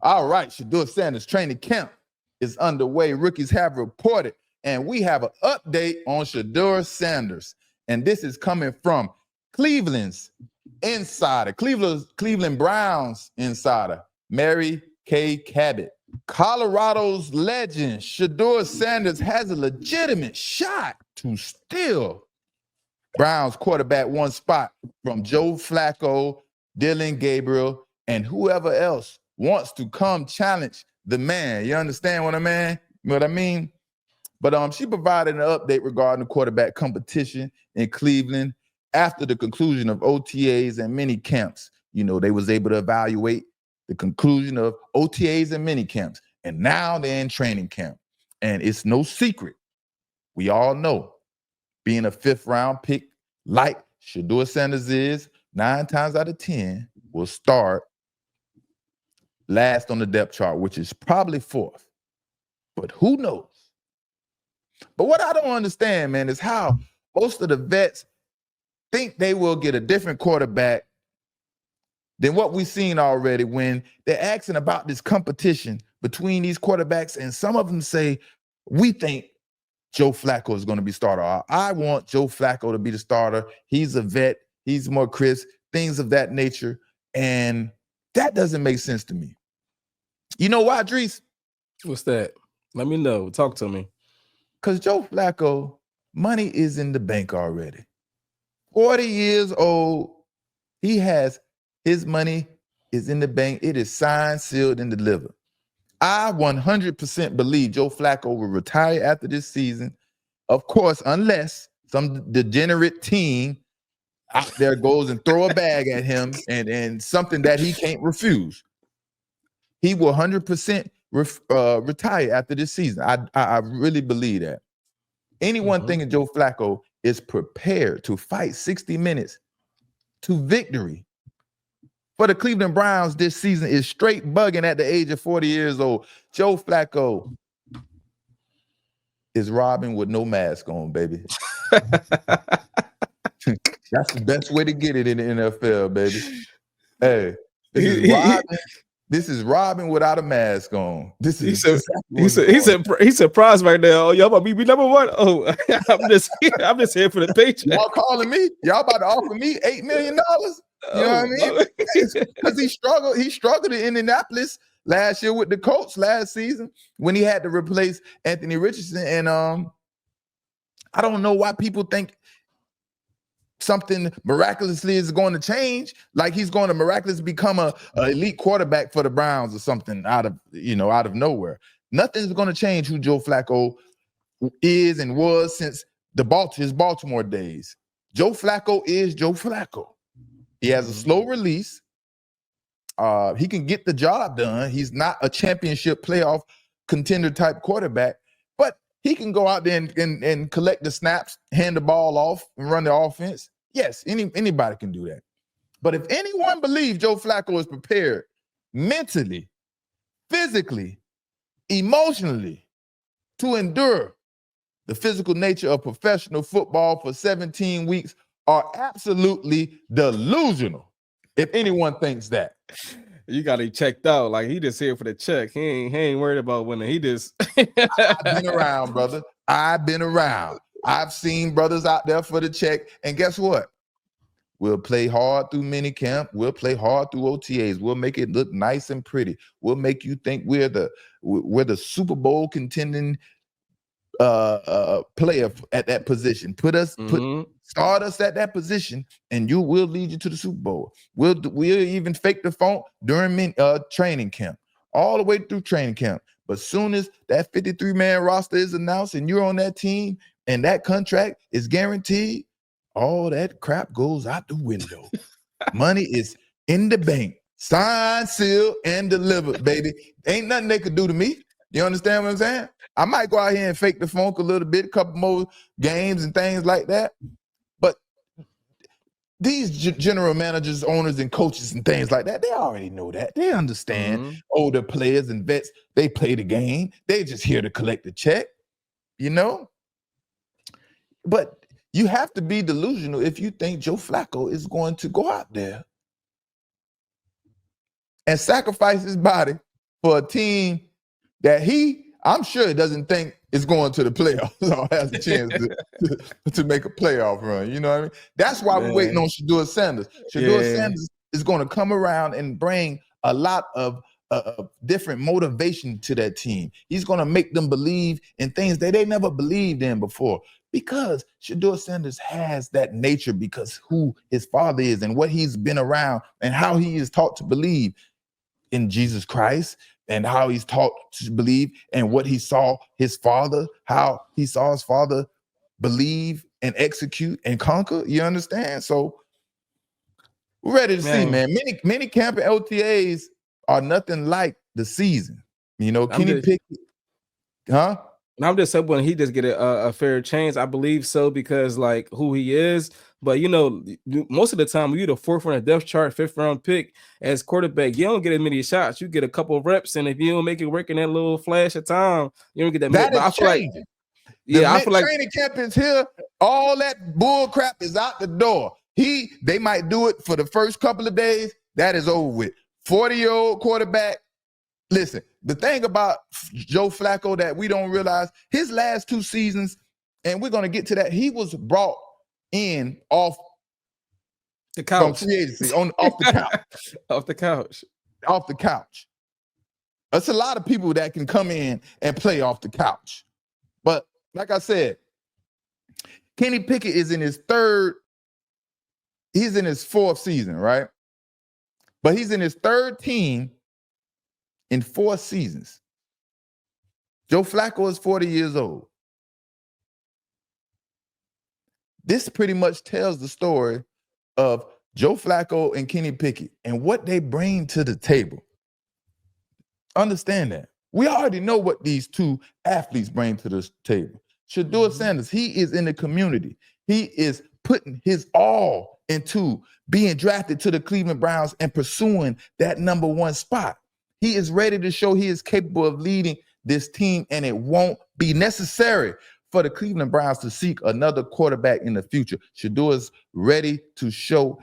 All right, Shedeur Sanders training camp is underway. Rookies have reported, and we have an update on Shedeur Sanders. And this is coming from Cleveland's insider, Cleveland Browns insider, Mary Kay Cabot. Colorado's legend, Shedeur Sanders, has a legitimate shot to steal Browns quarterback one spot from Joe Flacco, Dylan Gabriel, and whoever else wants to come challenge the man. You understand what I mean? But she provided an update regarding the quarterback competition in Cleveland after the conclusion of OTAs and mini camps. You know, they was able to evaluate the conclusion of OTAs and mini camps, and now they're in training camp. And it's no secret. We all know, being a 5th round pick like Shedeur Sanders is, 9 times out of 10 will start last on the depth chart, which is probably 4th. But who knows? But what I don't understand, man, is how most of the vets think they will get a different quarterback than what we've seen already when they're asking about this competition between these quarterbacks, and some of them say, we think Joe Flacco is going to be starter. I want Joe Flacco to be the starter. He's a vet. He's more crisp, things of that nature. And that doesn't make sense to me. You know why, Drees? What's that? Let me know. Talk to me. Because Joe Flacco, money is in the bank already. 40 years old. He has his money is in the bank. It is signed, sealed, and delivered. I 100% believe Joe Flacco will retire after this season. Of course, unless some degenerate team out there goes and throw a bag at him and something that he can't refuse. He will 100% retire after this season. I really believe that. Anyone thinking Joe Flacco is prepared to fight 60 minutes to victory for the Cleveland Browns this season is straight bugging at the age of 40 years old. Joe Flacco is robbing with no mask on, baby. That's the best way to get it in the NFL, baby. Hey, this is robbing without a mask on. This is he's surprised right now. Oh, y'all about to be number one. Oh, I'm just here for the paycheck. Y'all calling me? Y'all about to offer me $8 million? You know what I mean? Because he struggled. He struggled in Indianapolis last year with the Colts last season when he had to replace Anthony Richardson. And I don't know why people think something miraculously is going to change, like he's going to miraculously become a elite quarterback for the Browns or something out of nowhere. Nothing's going to change who Joe Flacco is and was since his Baltimore days. Joe Flacco is Joe Flacco. He has a slow release. He can get the job done. He's not a championship playoff contender type quarterback, but he can go out there and collect the snaps, hand the ball off, and run the offense. Yes, anybody can do that. But if anyone believes Joe Flacco is prepared mentally, physically, emotionally to endure the physical nature of professional football for 17 weeks are absolutely delusional. If anyone thinks that. You got him checked out. Like, he just here for the check. He ain't worried about winning. He just I've been around, brother. I've been around. I've seen brothers out there for the check. And guess what? We'll play hard through minicamp. We'll play hard through OTAs. We'll make it look nice and pretty. We'll make you think we're the Super Bowl contending player at that position. Start us at that position, and we'll lead you to the Super Bowl. We'll even fake the phone during training camp, all the way through training camp. But soon as that 53-man roster is announced and you're on that team and that contract is guaranteed, all that crap goes out the window. Money is in the bank, signed, sealed, and delivered, baby. Ain't nothing they could do to me. You understand what I'm saying? I might go out here and fake the funk a little bit, a couple more games and things like that. But these general managers, owners, and coaches and things like that, they already know that. They understand older players and vets, they play the game. They just here to collect the check, you know? But you have to be delusional if you think Joe Flacco is going to go out there and sacrifice his body for a team that I'm sure doesn't think is going to the playoffs or has a chance to make a playoff run. You know what I mean? That's why we're waiting on Shedeur Sanders. Shedeur Sanders is going to come around and bring a lot of different motivation to that team. He's going to make them believe in things that they never believed in before, because Shedeur Sanders has that nature, because who his father is and what he's been around and how he is taught to believe in Jesus Christ, and how he's taught to believe and what he saw his father, how he saw his father believe and execute and conquer. You understand? So we're ready to see, man. Many camp and OTAs are nothing like the season. You know, Kenny Pickett, huh? And I'm just hoping he just get a fair chance. I believe so, because like who he is. But you know, most of the time, when you're the fourth on the depth chart, fifth round pick as quarterback, you don't get as many shots. You get a couple of reps, and if you don't make it work in that little flash of time, you don't get that many. That is changing. I feel like training camp is here. All that bull crap is out the door. They might do it for the first couple of days. That is over with. 40-year-old quarterback. Listen, the thing about Joe Flacco that we don't realize, his last 2 seasons, and we're going to get to that, he was brought in off the couch. From free agency, off the couch. Off the couch. Off the couch. That's a lot of people that can come in and play off the couch. But like I said, Kenny Pickett is in his he's in his 4th season, right? But he's in his 3rd team in 4 seasons. Joe Flacco is 40 years old. This pretty much tells the story of Joe Flacco and Kenny Pickett and what they bring to the table. Understand that. We already know what these 2 athletes bring to the table. Shedeur Sanders, he is in the community. He is putting his all into being drafted to the Cleveland Browns and pursuing that number 1 spot. He is ready to show he is capable of leading this team, and it won't be necessary for the Cleveland Browns to seek another quarterback in the future. Shedeur is ready to show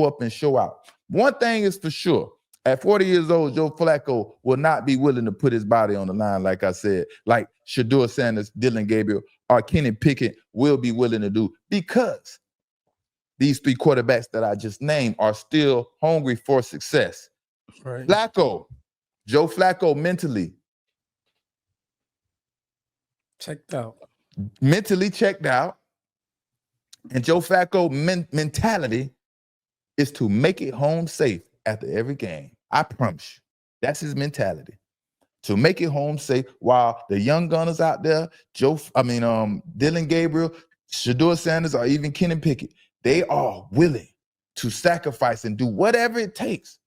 up and show out. One thing is for sure. At 40 years old, Joe Flacco will not be willing to put his body on the line, like I said, like Shedeur Sanders, Dillon Gabriel, or Kenny Pickett will be willing to do, because these 3 quarterbacks that I just named are still hungry for success. Right. Joe Flacco mentally checked out. Mentally checked out. And Joe Flacco mentality is to make it home safe after every game. I promise you. That's his mentality. To make it home safe, while the young gunners out there, Dillon Gabriel, Shedeur Sanders, or even Kenny Pickett, they are willing to sacrifice and do whatever it takes,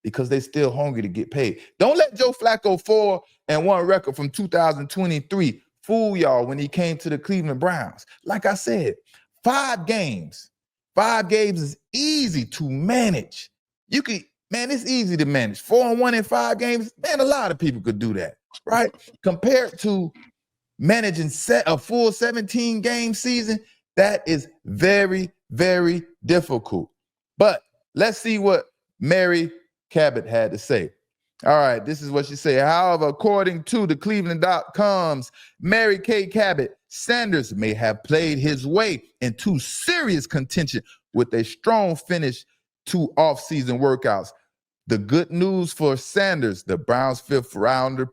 because they're still hungry to get paid. Don't let Joe Flacco 4-1 record from 2023 fool y'all when he came to the Cleveland Browns. Like I said, 5 games. 5 games is easy to manage. It's easy to manage. 4-1 in 5 games, man, a lot of people could do that, right? Compared to managing a full 17-game season, that is very, very difficult. But let's see what Mary Cabot had to say. All right, this is what she said. However, according to the Cleveland.com's Mary Kay Cabot, Sanders may have played his way into serious contention with a strong finish to offseason workouts. The good news for Sanders, the Browns' fifth round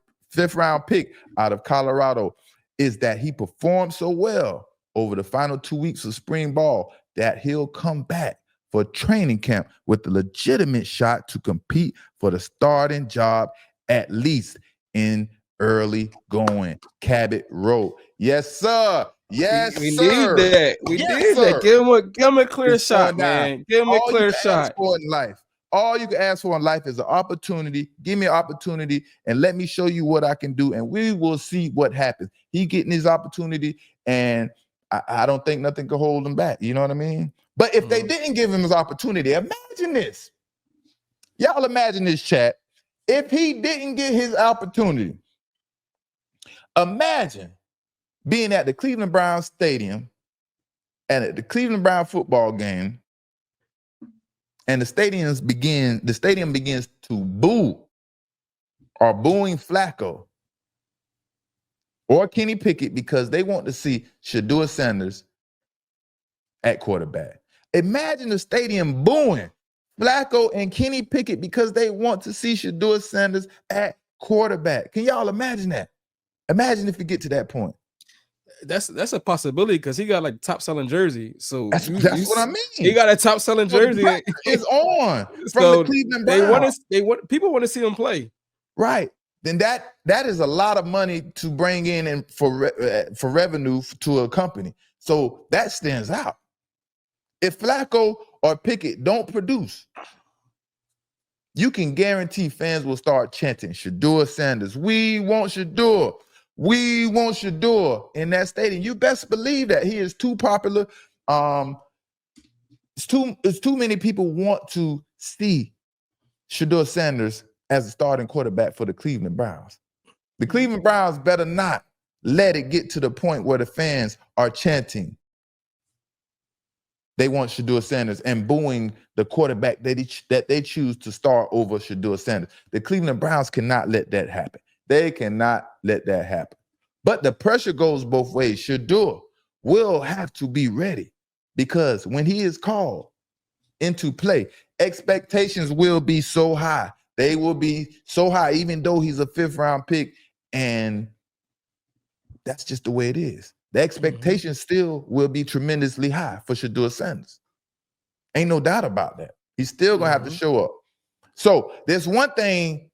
pick out of Colorado, is that he performed so well over the final 2 weeks of spring ball that he'll come back for training camp with a legitimate shot to compete for the starting job, at least in early going. Cabot wrote, "Yes, sir. Yes, we sir. Need that. We yes, need sir. that. Give him a clear shot, man. Give him a clear shot. All you can ask for in life is an opportunity. Give me an opportunity and let me show you what I can do, and we will see what happens. He getting his opportunity, and I don't think nothing can hold him back. You know what I mean? But if they didn't give him his opportunity, imagine this. Y'all imagine this, chat. If he didn't get his opportunity, imagine being at the Cleveland Browns Stadium and at the Cleveland Brown football game, and the stadium begins to boo are booing Flacco or Kenny Pickett because they want to see Shedeur Sanders at quarterback. Imagine the stadium booing Flacco and Kenny Pickett because they want to see Shedeur Sanders at quarterback. Can y'all imagine that? Imagine if we get to that point. That's a possibility because he got like top selling jersey. So That's what I mean. He got a top selling jersey. The is on from so the Cleveland Browns. People want to see him play. Right. Then that is a lot of money to bring in and for revenue to a company. So that stands out. If Flacco or Pickett don't produce, you can guarantee fans will start chanting Shedeur Sanders. We want Shedeur. We want Shedeur in that stadium. You best believe that he is too popular. It's too many people want to see Shedeur Sanders as a starting quarterback for the Cleveland Browns. The Cleveland Browns better not let it get to the point where the fans are chanting they want Shedeur Sanders and booing the quarterback that they choose to start over Shedeur Sanders. The Cleveland Browns cannot let that happen. They cannot let that happen. But the pressure goes both ways. Shedeur will have to be ready because when he is called into play, expectations will be so high. They will be so high, even though he's a 5th-round pick, and that's just the way it is. The expectations still will be tremendously high for Shedeur Sanders. Ain't no doubt about that. He's still going to have to show up. So there's one thing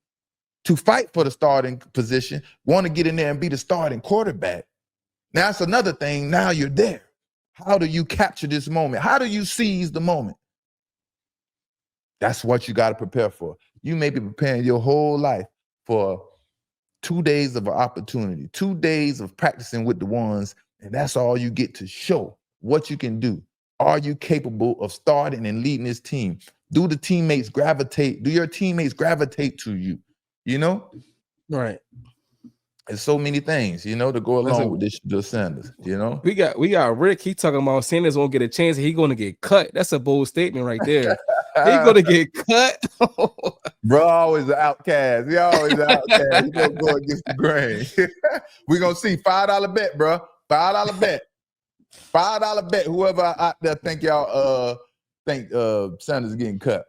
to fight for the starting position, want to get in there and be the starting quarterback. Now it's another thing. Now you're there. How do you capture this moment? How do you seize the moment? That's what you got to prepare for. You may be preparing your whole life for 2 days of an opportunity, 2 days of practicing with the ones, and that's all you get to show what you can do. Are you capable of starting and leading this team? Do your teammates gravitate to you? You know? Right. There's so many things, to go along with this Shedeur Sanders, We got Rick. He talking about Sanders won't get a chance and he going to get cut. That's a bold statement right there. He going to get cut. Bro, always an outcast. He always an outcast. He gonna go against the grain. We're gonna see $5 bet, bro. $5 bet. $5 bet. Whoever out there think y'all think Sanders is getting cut.